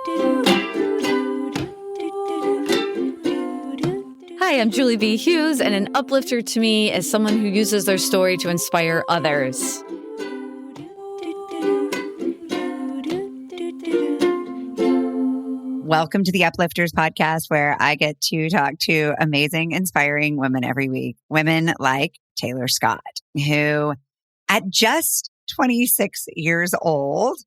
Hi, I'm Julie B. Hughes, and an uplifter to me is someone who uses their story to inspire others. Welcome to the Uplifters podcast, where I get to talk to amazing, inspiring women every week. Women like Taylor Scott, who at just 26 years old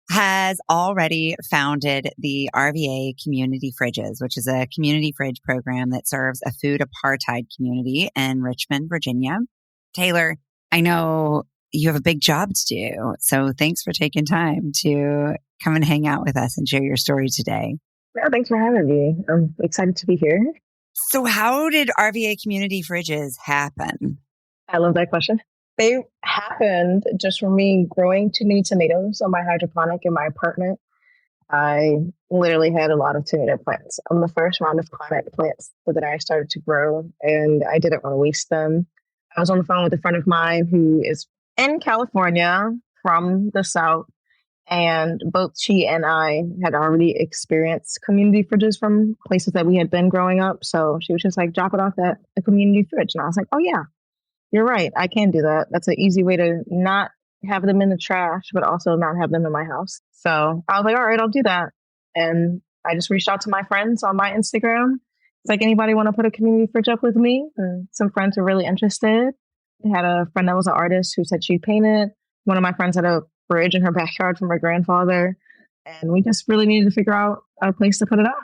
has already founded the RVA Community Fridges, which is a community fridge program that serves a food apartheid community in Richmond, Virginia. Taylor, I know you have a big job to do, so thanks for taking time to come and hang out with us and share your story today. Yeah, thanks for having me. I'm excited to be here. So how did RVA Community Fridges happen? I love that question. They happened just from me growing too many tomatoes on my hydroponic in my apartment. I literally had a lot of tomato plants on the first round of climate plants that I started to grow, and I didn't want to waste them. I was on the phone with a friend of mine who is in California from the South, and both she and I had already experienced community fridges from places that we had been growing up. So she was just like, drop it off at a community fridge. And I was like, oh yeah, you're right. I can do that. That's an easy way to not have them in the trash, but also not have them in my house. So I was like, all right, I'll do that. And I just reached out to my friends on my Instagram. It's like, anybody want to put a community fridge up with me? And some friends were really interested. I had a friend that was an artist who said she'd paint it. One of my friends had a fridge in her backyard from her grandfather. And we just really needed to figure out a place to put it up.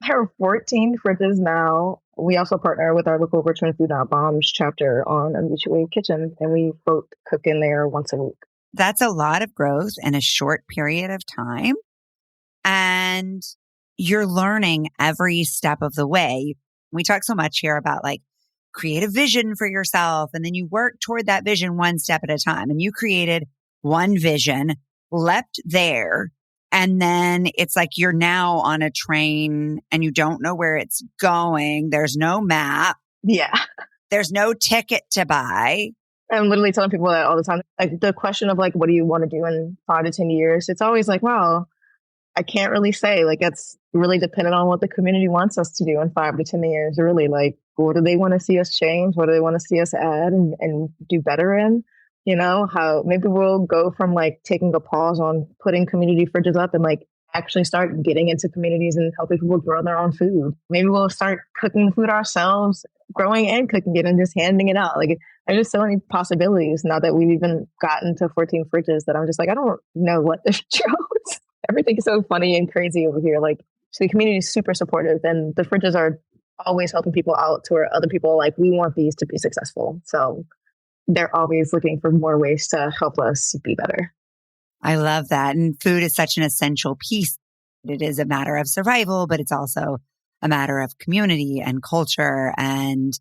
There are 14 fridges now. We also partner with our local Richmond Food Not Bombs chapter on a mutual aid kitchen, and we both cook in there once a week. That's a lot of growth in a short period of time. And you're learning every step of the way. We talk so much here about like create a vision for yourself, and then you work toward that vision one step at a time. And you created one vision, leapt there. And then it's like you're now on a train and you don't know where it's going. There's no map. Yeah. There's no ticket to buy. I'm literally telling people that all the time. Like the question of like, what do you want to do in 5 to 10 years? It's always like, wow, I can't really say. Like, it's really dependent on what the community wants us to do in 5 to 10 years. Really, like, what do they want to see us change? What do they want to see us add and do better in? You know, how maybe we'll go from like taking a pause on putting community fridges up and like actually start getting into communities and helping people grow their own food. Maybe we'll start cooking food ourselves, growing and cooking it and just handing it out. Like, there's just so many possibilities now that we've even gotten to 14 fridges that I'm just like, I don't know what to choose. Everything is so funny and crazy over here. Like, so the community is super supportive, and the fridges are always helping people out to where other people are like, we want these to be successful. So they're always looking for more ways to help us be better. I love that. And food is such an essential piece. It is a matter of survival, but it's also a matter of community and culture and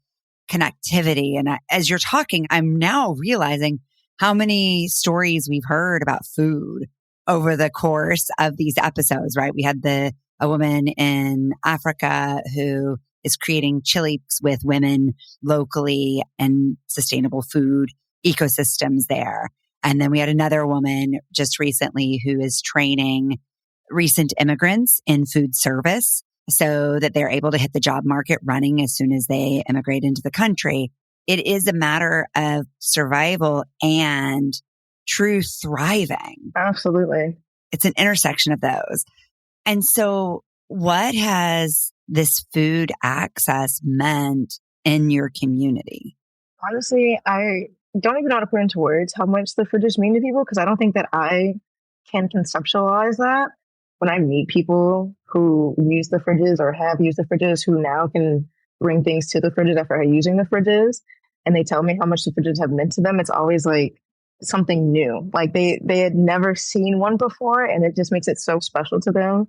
connectivity. And as you're talking, I'm now realizing how many stories we've heard about food over the course of these episodes, right? We had a woman in Africa who is creating chili with women locally and sustainable food ecosystems there. And then we had another woman just recently who is training recent immigrants in food service so that they're able to hit the job market running as soon as they immigrate into the country. It is a matter of survival and true thriving. Absolutely. It's an intersection of those. And so what has this food access meant in your community? Honestly, I don't even know how to put into words how much the fridges mean to people, because I don't think that I can conceptualize that. When I meet people who use the fridges or have used the fridges, who now can bring things to the fridges after using the fridges, and they tell me how much the fridges have meant to them, it's always like something new. Like they had never seen one before, and it just makes it so special to them.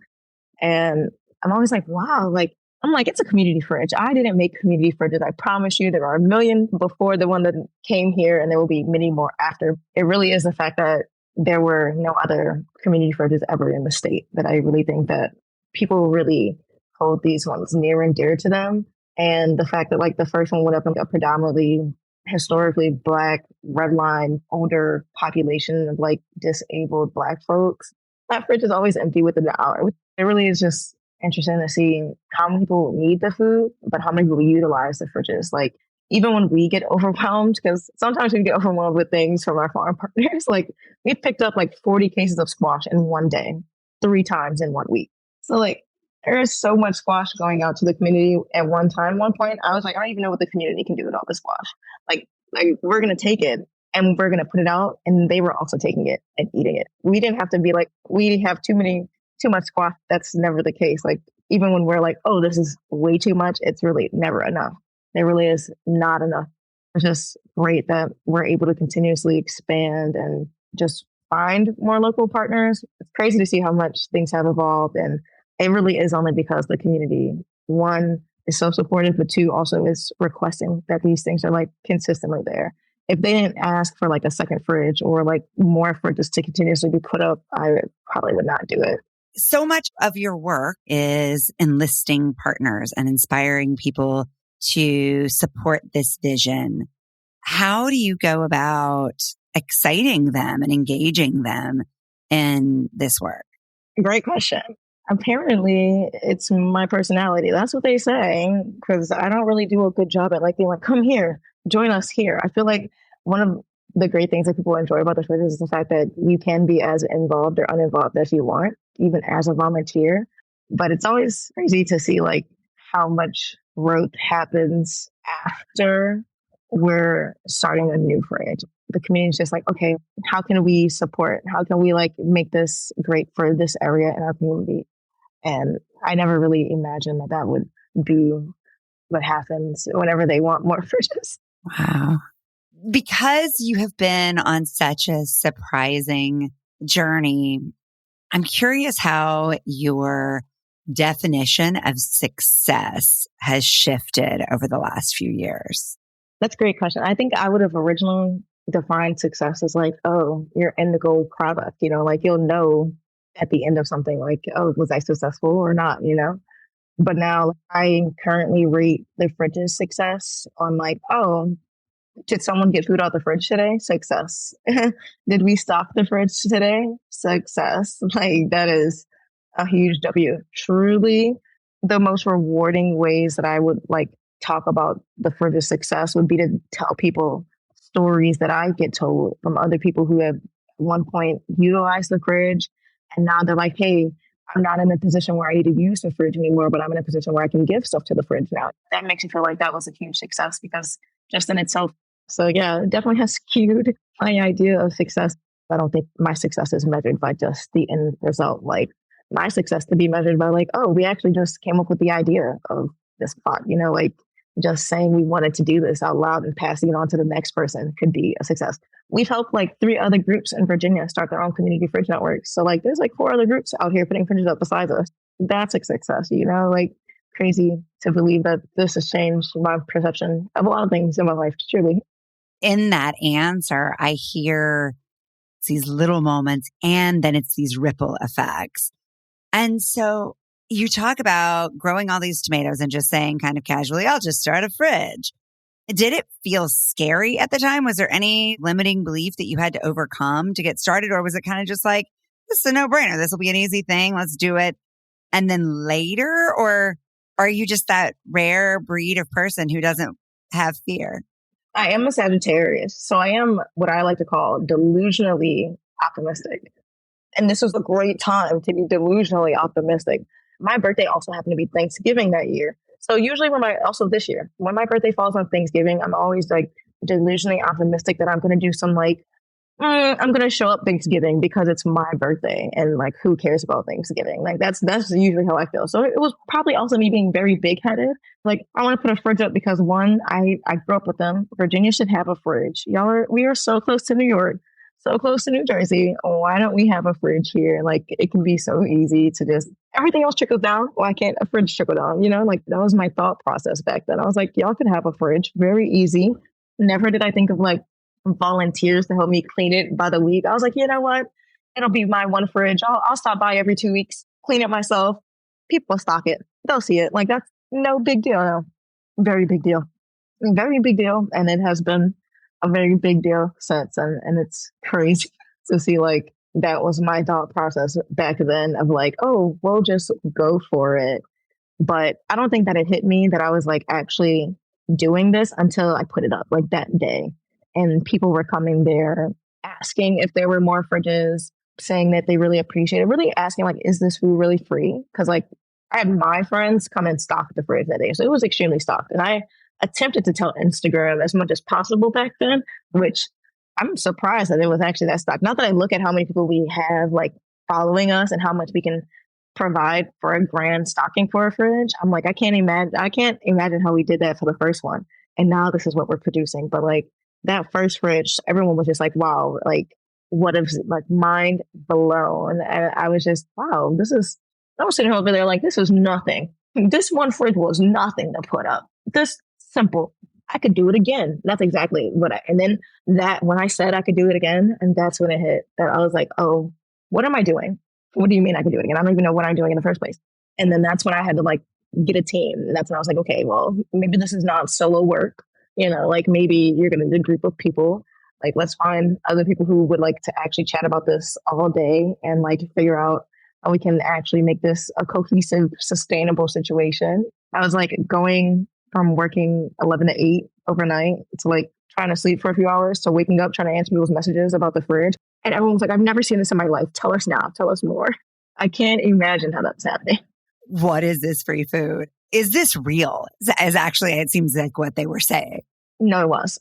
And I'm always like, wow, like, I'm like, it's a community fridge. I didn't make community fridges. I promise you, there are a million before the one that came here, and there will be many more after. It really is the fact that there were no other community fridges ever in the state, that I really think that people really hold these ones near and dear to them. And the fact that like the first one went up in a predominantly historically Black, redline, older population of like disabled Black folks. that fridge is always empty within an hour. It really is just interesting to see how many people need the food, but how many people utilize the fridges. Like, even when we get overwhelmed, because sometimes we get overwhelmed with things from our farm partners, like we picked up like 40 cases of squash in one day, 3 times in 1 week. So like there is so much squash going out to the community at one time. One point, I was like, I don't even know what the community can do with all this squash. Like we're gonna take it and we're gonna put it out, and they were also taking it and eating it. We didn't have to be like, we have too much squash. That's never the case. Like even when we're like, oh, this is way too much, it's really never enough. There really is not enough. It's just great that we're able to continuously expand and just find more local partners. It's crazy to see how much things have evolved, and it really is only because the community, one, is so supportive, but two, also is requesting that these things are like consistently there. If they didn't ask for like a second fridge or like more fridges to continuously be put up, I probably would not do it. So much of your work is enlisting partners and inspiring people to support this vision. How do you go about exciting them and engaging them in this work? Great question. Apparently, it's my personality. That's what they say, because I don't really do a good job at like being like, come here, join us here. I feel like one of the great things that people enjoy about the fridges is the fact that you can be as involved or uninvolved as you want, even as a volunteer. But it's always crazy to see like how much growth happens after we're starting a new fridge. The community's just like, okay, how can we support? How can we like make this great for this area in our community? And I never really imagined that that would be what happens whenever they want more fridges. Wow. Because you have been on such a surprising journey, I'm curious how your definition of success has shifted over the last few years. That's a great question. I think I would have originally defined success as like, oh, you're in the gold product, like you'll know at the end of something like, oh, was I successful or not? But now I currently rate the fridge's success on like, oh, did someone get food out the fridge today? Success. Did we stock the fridge today? Success. Like that is a huge W. Truly the most rewarding ways that I would like talk about the fridge's success would be to tell people stories that I get told from other people who have at one point utilized the fridge, and now they're like, hey, I'm not in a position where I need to use the fridge anymore, but I'm in a position where I can give stuff to the fridge now. That makes me feel like that was a huge success because just in itself. So yeah, it definitely has skewed my idea of success. I don't think my success is measured by just the end result. Like my success to be measured by like, oh, we actually just came up with the idea of this plot, like just saying we wanted to do this out loud and passing it on to the next person could be a success. We've helped like 3 other groups in Virginia start their own community fridge networks. So like there's like 4 other groups out here putting fridges up besides us. That's a success, like crazy to believe that this has changed my perception of a lot of things in my life, truly. In that answer, I hear these little moments and then it's these ripple effects. And so you talk about growing all these tomatoes and just saying kind of casually, I'll just start a fridge. Did it feel scary at the time? Was there any limiting belief that you had to overcome to get started? Or was it kind of just like, this is a no-brainer. This will be an easy thing. Let's do it. And then later, or are you just that rare breed of person who doesn't have fear? I am a Sagittarius. So I am what I like to call delusionally optimistic. And this was a great time to be delusionally optimistic. My birthday also happened to be Thanksgiving that year. So usually also this year, when my birthday falls on Thanksgiving, I'm always like delusionally optimistic that I'm going to do some like, I'm going to show up Thanksgiving because it's my birthday and like, who cares about Thanksgiving? Like that's usually how I feel. So it was probably also me being very big headed. Like I want to put a fridge up because one, I grew up with them. Virginia should have a fridge. We are so close to New York, so close to New Jersey. Why don't we have a fridge here? Like it can be so easy to just, everything else trickles down. Why can't a fridge trickle down? Like that was my thought process back then. I was like, y'all could have a fridge, very easy. Never did I think of like volunteers to help me clean it by the week. I was like, you know what? It'll be my one fridge. I'll stop by every 2 weeks, clean it myself. People will stock it. They'll see it. Like that's no big deal. No. Very big deal. Very big deal. And it has been a very big deal since. And it's crazy to see like that was my thought process back then of like, oh, we'll just go for it. But I don't think that it hit me that I was like actually doing this until I put it up like that day. And people were coming there asking if there were more fridges, saying that they really appreciate it, really asking like, is this food really free? Because like I had my friends come and stock the fridge that day. So it was extremely stocked. And I attempted to tell Instagram as much as possible back then, which I'm surprised that it was actually that stocked. Not that I look at how many people we have like following us and how much we can provide for a grand stocking for a fridge. I'm like, I can't imagine how we did that for the first one. And now this is what we're producing. But like that first fridge, everyone was just like, wow, like what is like mind blown. And I was just, wow, I was sitting over there like, this is nothing. This one fridge was nothing to put up. This simple. I could do it again. That's exactly and then that when I said I could do it again, and that's when it hit that I was like, oh, what am I doing? What do you mean I can do it again? I don't even know what I'm doing in the first place. And then that's when I had to like get a team. And that's when I was like, okay, well, maybe this is not solo work. Like maybe you're going to need a group of people. Like, let's find other people who would like to actually chat about this all day and like figure out how we can actually make this a cohesive, sustainable situation. I was like going from working 11 to 8 overnight to like trying to sleep for a few hours to waking up, trying to answer people's messages about the fridge. And everyone was like, I've never seen this in my life. Tell us now. Tell us more. I can't imagine how that's happening. What is this free food? Is this real? As actually, it seems like what they were saying. No, it was.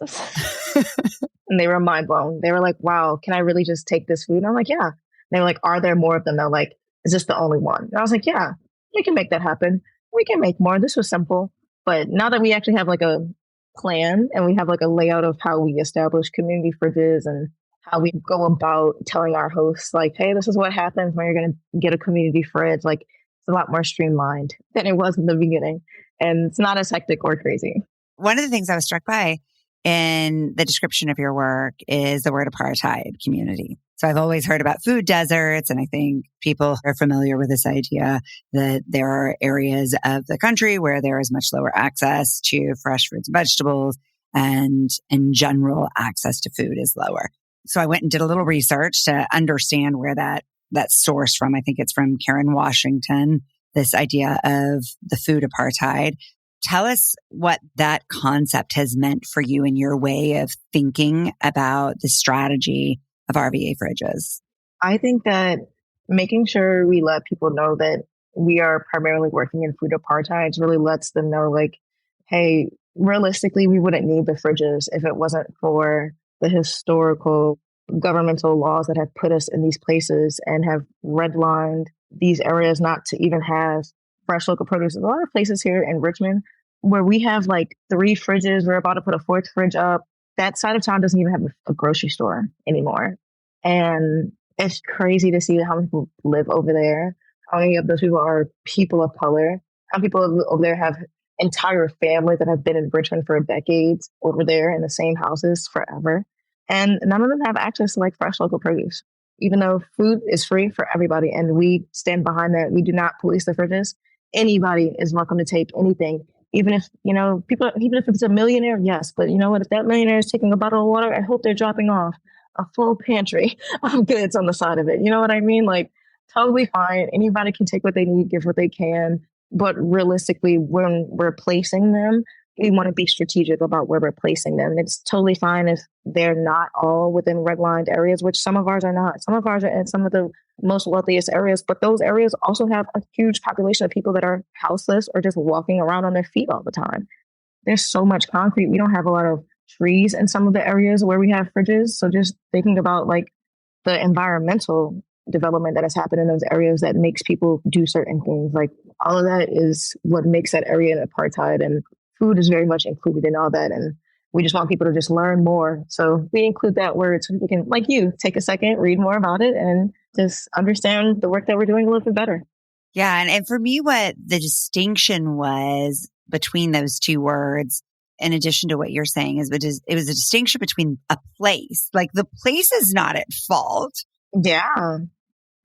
And they were mind blown. They were like, wow, can I really just take this food? And I'm like, yeah. And they were like, are there more of them? They're like, is this the only one? And I was like, yeah, we can make that happen. We can make more. This was simple. But now that we actually have like a plan and we have like a layout of how we establish community fridges and how we go about telling our hosts like, hey, this is what happens when you're going to get a community fridge. Like it's a lot more streamlined than it was in the beginning. And it's not as hectic or crazy. One of the things I was struck by in the description of your work is the word apartheid community. So I've always heard about food deserts, and I think people are familiar with this idea that there are areas of the country where there is much lower access to fresh fruits and vegetables, and in general, access to food is lower. So I went and did a little research to understand where that's sourced from. I think it's from Karen Washington, this idea of the food apartheid. Tell us what that concept has meant for you in your way of thinking about the strategy of RVA fridges. I think that making sure we let people know that we are primarily working in food apartheid really lets them know like, hey, realistically, we wouldn't need the fridges if it wasn't for the historical governmental laws that have put us in these places and have redlined these areas not to even have fresh local produce. There's a lot of places here in Richmond where we have like 3 fridges. We're about to put a 4th fridge up. That side of town doesn't even have a grocery store anymore. And it's crazy to see how many people live over there. How many of those people are people of color. How many people over there have entire families that have been in Richmond for decades over there in the same houses forever. And none of them have access to like fresh local produce. Even though food is free for everybody and we stand behind that, we do not police the fridges. Anybody is welcome to take anything. Even if, even if it's a millionaire, yes. But you know what? If that millionaire is taking a bottle of water, I hope they're dropping off a full pantry of goods on the side of it. You know what I mean? Like, totally fine. Anybody can take what they need, give what they can. But realistically, when we're placing them, we want to be strategic about where we're placing them. It's totally fine if they're not all within redlined areas, which some of ours are not. Some of ours are in some of the most wealthiest areas, but those areas also have a huge population of people that are houseless or just walking around on their feet all the time. There's so much concrete. We don't have a lot of trees in some of the areas where we have fridges. So just thinking about like the environmental development that has happened in those areas that makes people do certain things, like all of that is what makes that area an apartheid, and food is very much included in all that. And we just want people to just learn more. So we include that word so people can, like you, take a second, read more about it, and just understand the work that we're doing a little bit better. Yeah. And for me, what the distinction was between those two words, in addition to what you're saying, is it was a distinction between a place. Like the place is not at fault. Yeah.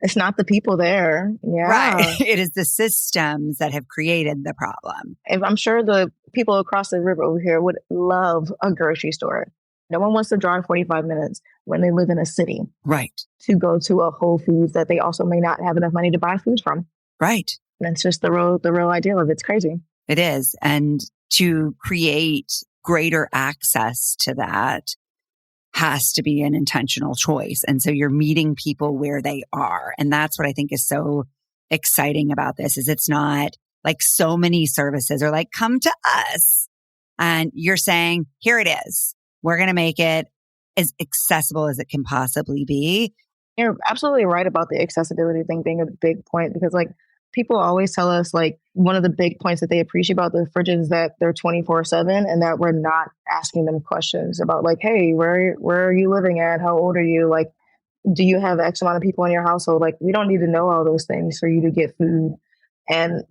It's not the people there. Yeah. Right. It is the systems that have created the problem. And I'm sure the people across the river over here would love a grocery store. No one wants to drive 45 minutes when they live in a city. Right. To go to a Whole Foods that they also may not have enough money to buy food from. Right. And it's just the real idea of it. It's crazy. It is. And to create greater access to that has to be an intentional choice. And so you're meeting people where they are. And that's what I think is so exciting about this is it's not like so many services are like, come to us. And you're saying, here it is. We're going to make it as accessible as it can possibly be. You're absolutely right about the accessibility thing being a big point because like people always tell us like one of the big points that they appreciate about the fridges is that they're 24/7 and that we're not asking them questions about like, hey, where are you living at? How old are you? Like, do you have X amount of people in your household? Like, we don't need to know all those things for you to get food. And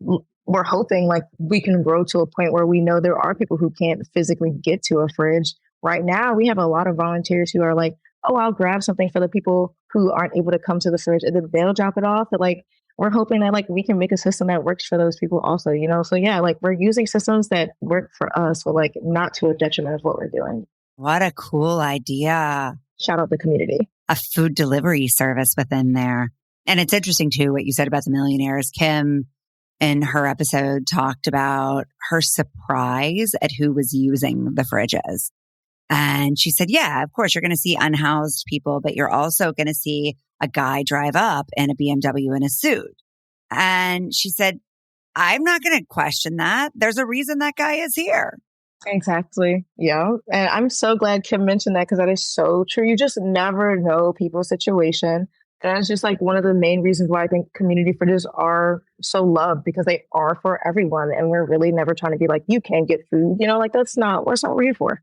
we're hoping like we can grow to a point where we know there are people who can't physically get to a fridge. Right now, we have a lot of volunteers who are like, oh, I'll grab something for the people who aren't able to come to the fridge and then they'll drop it off. But like, we're hoping that like we can make a system that works for those people also, you know? So yeah, like we're using systems that work for us, but like not to a detriment of what we're doing. What a cool idea. Shout out the community. A food delivery service within there. And it's interesting too, what you said about the millionaires. Kim in her episode talked about her surprise at who was using the fridges. And she said, yeah, of course, you're going to see unhoused people, but you're also going to see a guy drive up in a BMW in a suit. And she said, I'm not going to question that. There's a reason that guy is here. Exactly. Yeah. And I'm so glad Kim mentioned that because that is so true. You just never know people's situation. And it's just like one of the main reasons why I think community fridges are so loved because they are for everyone. And we're really never trying to be like, you can't get food. You know, like that's not what we're here for.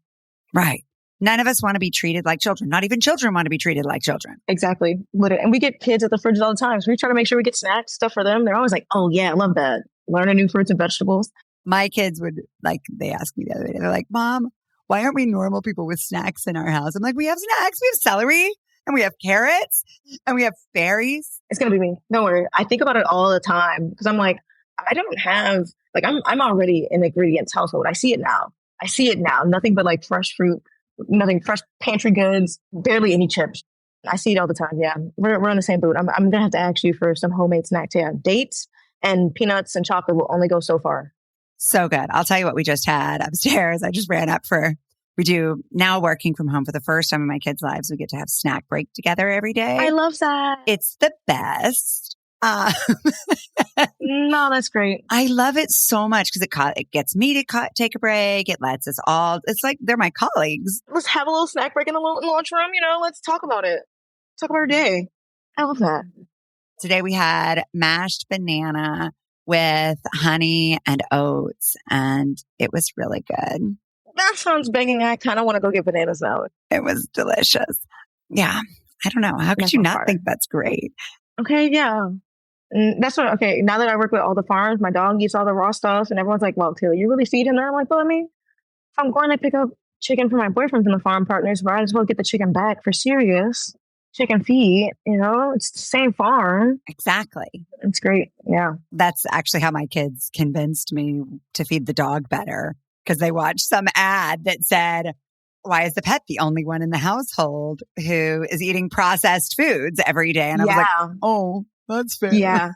Right. None of us want to be treated like children. Not even children want to be treated like children. Exactly. And we get kids at the fridges all the time. So we try to make sure we get snacks, stuff for them. They're always like, oh, yeah, I love that. Learning new fruits and vegetables. My kids would like, they asked me the other day, they're like, Mom, why aren't we normal people with snacks in our house? I'm like, we have snacks. We have celery and we have carrots and we have berries. It's going to be me. Don't worry. I think about it all the time because I'm like, I don't have, like, I'm already an ingredients household. I see it now. Nothing but like fresh fruit. Nothing, fresh pantry goods, barely any chips. I see it all the time. Yeah, we're on the same boat. I'm going to have to ask you for some homemade snacks. Yeah, dates and peanuts and chocolate will only go so far. So good. I'll tell you what we just had upstairs. I just ran up we do now working from home for the first time in my kids' lives. We get to have snack break together every day. I love that. It's the best. No, that's great. I love it so much because it gets me to take a break. It lets us all, it's like they're my colleagues. Let's have a little snack break in the lunchroom. You know, let's talk about it. Talk about our day. I love that. Today we had mashed banana with honey and oats, and it was really good. That sounds banging. I kind of want to go get bananas now. It was delicious. Yeah. I don't know. How could you not think that's great? Okay. Yeah. And that's what, okay, now that I work with all the farms, my dog eats all the raw stuff and everyone's like, well, Taylor, you really feed him that? I'm like, well, I mean, if I'm going to pick up chicken for my boyfriend from the farm partners, might as well get the chicken back for serious chicken feed. You know, it's the same farm. Exactly. It's great. Yeah. That's actually how my kids convinced me to feed the dog better because they watched some ad that said, why is the pet the only one in the household who is eating processed foods every day? And I was like, oh, that's fair. Yeah,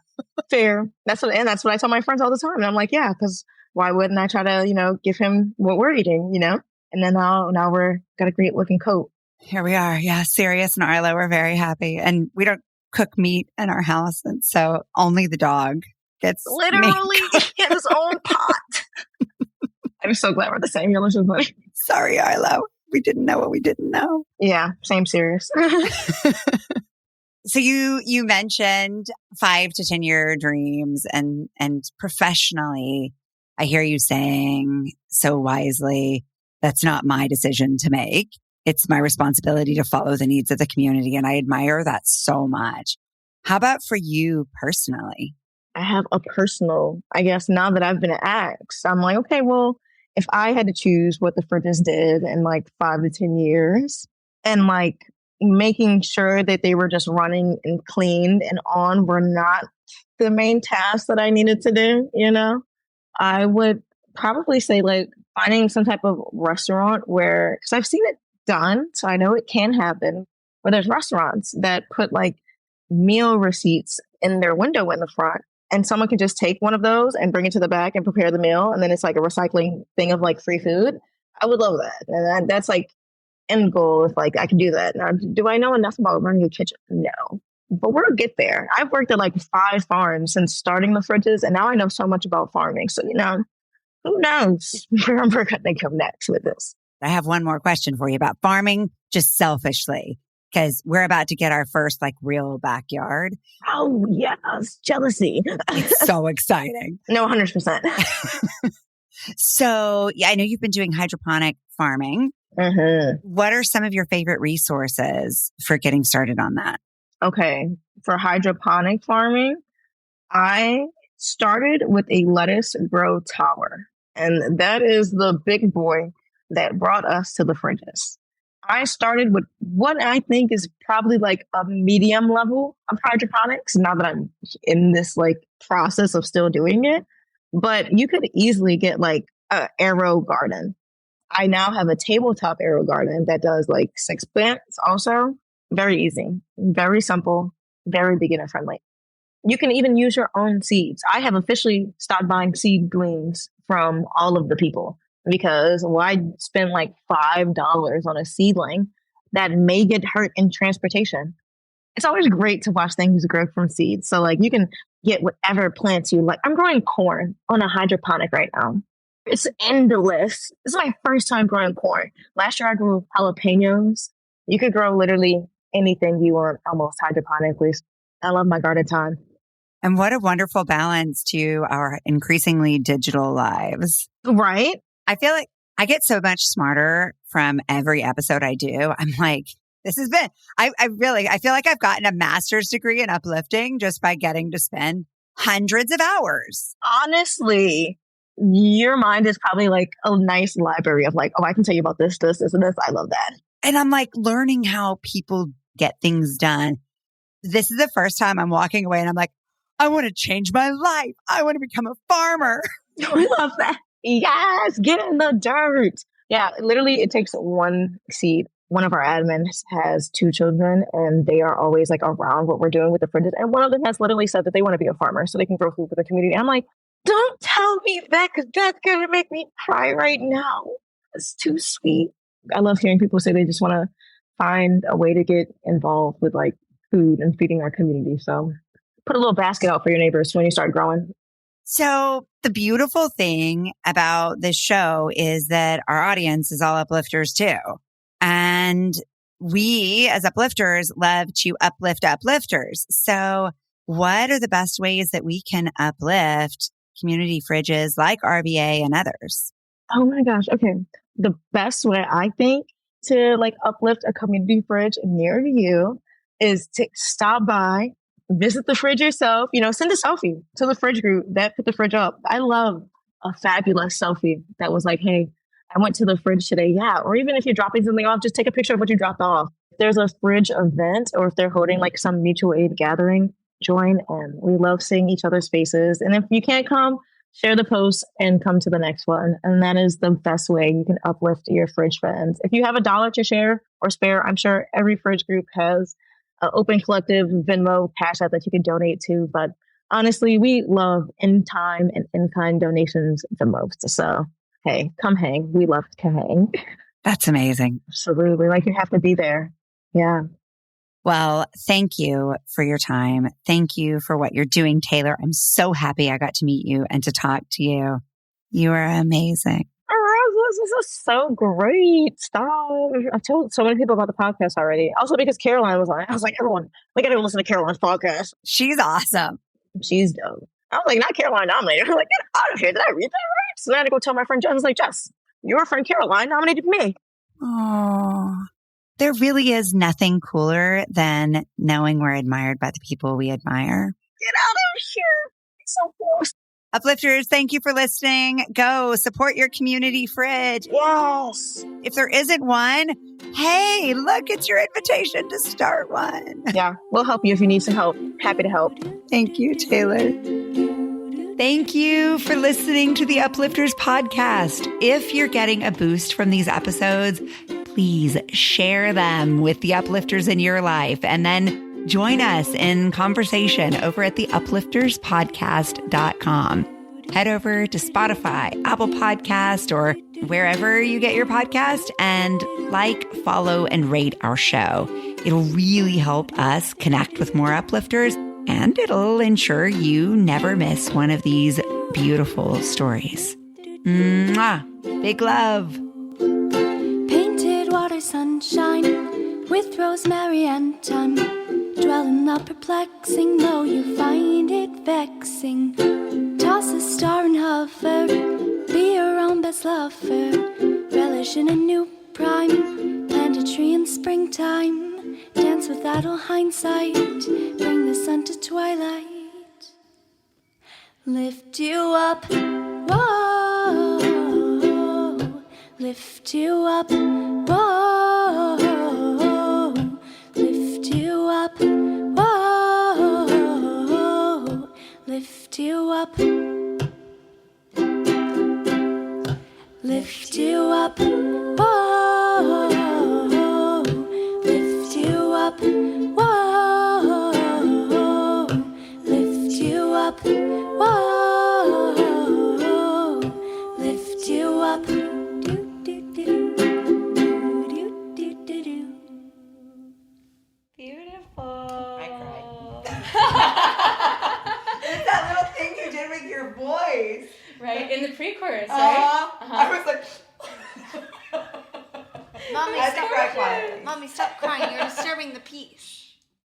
fair. That's what I tell my friends all the time. And I'm like, yeah, because why wouldn't I try to, you know, give him what we're eating, you know? And then now we're got a great looking coat. Here we are. Yeah, Sirius and Arlo were very happy. And we don't cook meat in our house. And so only the dog gets literally in his own pot. I'm so glad we're the same. You're so funny. Sorry, Arlo. We didn't know what we didn't know. Yeah, same Sirius. So you mentioned 5 to 10 year dreams and professionally, I hear you saying so wisely, that's not my decision to make. It's my responsibility to follow the needs of the community. And I admire that so much. How about for you personally? I have a personal, I guess now that I've been asked, I'm like, okay, well, if I had to choose what the fridges did in like 5 to 10 years and like making sure that they were just running and cleaned and on were not the main task that I needed to do, you know, I would probably say like finding some type of restaurant where, because I've seen it done. So I know it can happen. But there's restaurants that put like meal receipts in their window in the front. And someone can just take one of those and bring it to the back and prepare the meal. And then it's like a recycling thing of like free food. I would love that. And that's like end goal if like I can do that. Now, do I know enough about running a kitchen? No. But we'll get there. I've worked at like 5 farms since starting the fridges. And now I know so much about farming. So, who knows where we're going to go next with this. I have one more question for you about farming, just selfishly, because we're about to get our first like real backyard. Oh, yes. Jealousy. It's so exciting. No, 100%. So yeah, I know you've been doing hydroponic farming. Mm-hmm. What are some of your favorite resources for getting started on that? Okay. For hydroponic farming, I started with a lettuce grow tower. And that is the big boy that brought us to the fridges. I started with what I think is probably like a medium level of hydroponics, now that I'm in this like process of still doing it. But you could easily get like an aero garden. I now have a tabletop aero garden that does like 6 plants also. Very easy, very simple, very beginner friendly. You can even use your own seeds. I have officially stopped buying seedlings from all of the people because why spend like $5 on a seedling that may get hurt in transportation? It's always great to watch things grow from seeds. So like you can get whatever plants you like. I'm growing corn on a hydroponic right now. It's endless. This is my first time growing corn. Last year I grew jalapenos. You could grow literally anything you want almost hydroponically. I love my garden time. And what a wonderful balance to our increasingly digital lives. Right? I feel like I get so much smarter from every episode I do. I'm like, this has been, I feel like I've gotten a master's degree in uplifting just by getting to spend hundreds of hours. Honestly, your mind is probably like a nice library of like, oh, I can tell you about this, this, this, and this. I love that. And I'm like learning how people get things done. This is the first time I'm walking away and I'm like, I want to change my life. I want to become a farmer. We love that. Yes, get in the dirt. Yeah, literally it takes one seed. One of our admins has 2 children and they are always like around what we're doing with the fridges. And one of them has literally said that they want to be a farmer so they can grow food for the community. I'm like, don't tell me that because that's going to make me cry right now. It's too sweet. I love hearing people say they just want to find a way to get involved with like food and feeding our community. So put a little basket out for your neighbors when you start growing. So the beautiful thing about this show is that our audience is all uplifters too. And we as uplifters love to uplift uplifters. So what are the best ways that we can uplift community fridges like RVA and others? Oh my gosh. Okay. The best way I think to like uplift a community fridge near you is to stop by, visit the fridge yourself, send a selfie to the fridge group that put the fridge up. I love a fabulous selfie that was like, hey, I went to the fridge today. Yeah. Or even if you're dropping something off, just take a picture of what you dropped off. If there's a fridge event or if they're holding like some mutual aid gathering, join in. We love seeing each other's faces. And if you can't come, share the post and come to the next one. And that is the best way you can uplift your fridge friends. If you have $1 to share or spare, I'm sure every fridge group has an open collective Venmo Cash App that you can donate to. But honestly, we love in-time and in-kind donations the most. So, hey, come hang. We love to hang. That's amazing. Absolutely. Like you have to be there. Yeah. Well, thank you for your time. Thank you for what you're doing, Taylor. I'm so happy I got to meet you and to talk to you. You are amazing. This is so great. Stop. I've told so many people about the podcast already. Also because Caroline was on it. I was like, everyone, we got to listen to Caroline's podcast. She's awesome. She's dope. I was like, not Caroline nominated. I'm like, get out of here. Did I read that right? So then I had to go tell my friend Jess. I was like, Jess, your friend Caroline nominated me. Oh, there really is nothing cooler than knowing we're admired by the people we admire. Get out of here. It's so cool. Uplifters, thank you for listening. Go support your community fridge. Yes. If there isn't one, hey, look, it's your invitation to start one. Yeah, we'll help you if you need some help. Happy to help. Thank you, Taylor. Thank you for listening to the Uplifters podcast. If you're getting a boost from these episodes, please share them with the uplifters in your life, and then join us in conversation over at the uplifterspodcast.com. Head over to Spotify, Apple Podcast, or wherever you get your podcast, and like, follow, and rate our show. It'll really help us connect with more uplifters, and it'll ensure you never miss one of these beautiful stories. Mwah! Big love. Painted water sunshine with rosemary and thyme. Dwell in the perplexing, though you find it vexing. Toss a star and hover, be your own best lover. Relish in a new prime, plant a tree in springtime. Dance with idle hindsight, bring the sun to twilight. Lift you up, whoa. Lift you up, whoa. Lift you up, whoa. Lift you up. Lift you up, whoa. Lift you up, whoa. Lift you up, whoa. Lift you up. Beautiful. I cried. It's that little thing you did with your voice. Right? In the pre-chorus, right? I was like, Mommy, I had to cry quietly. Mommy, stop crying. You're disturbing the peace.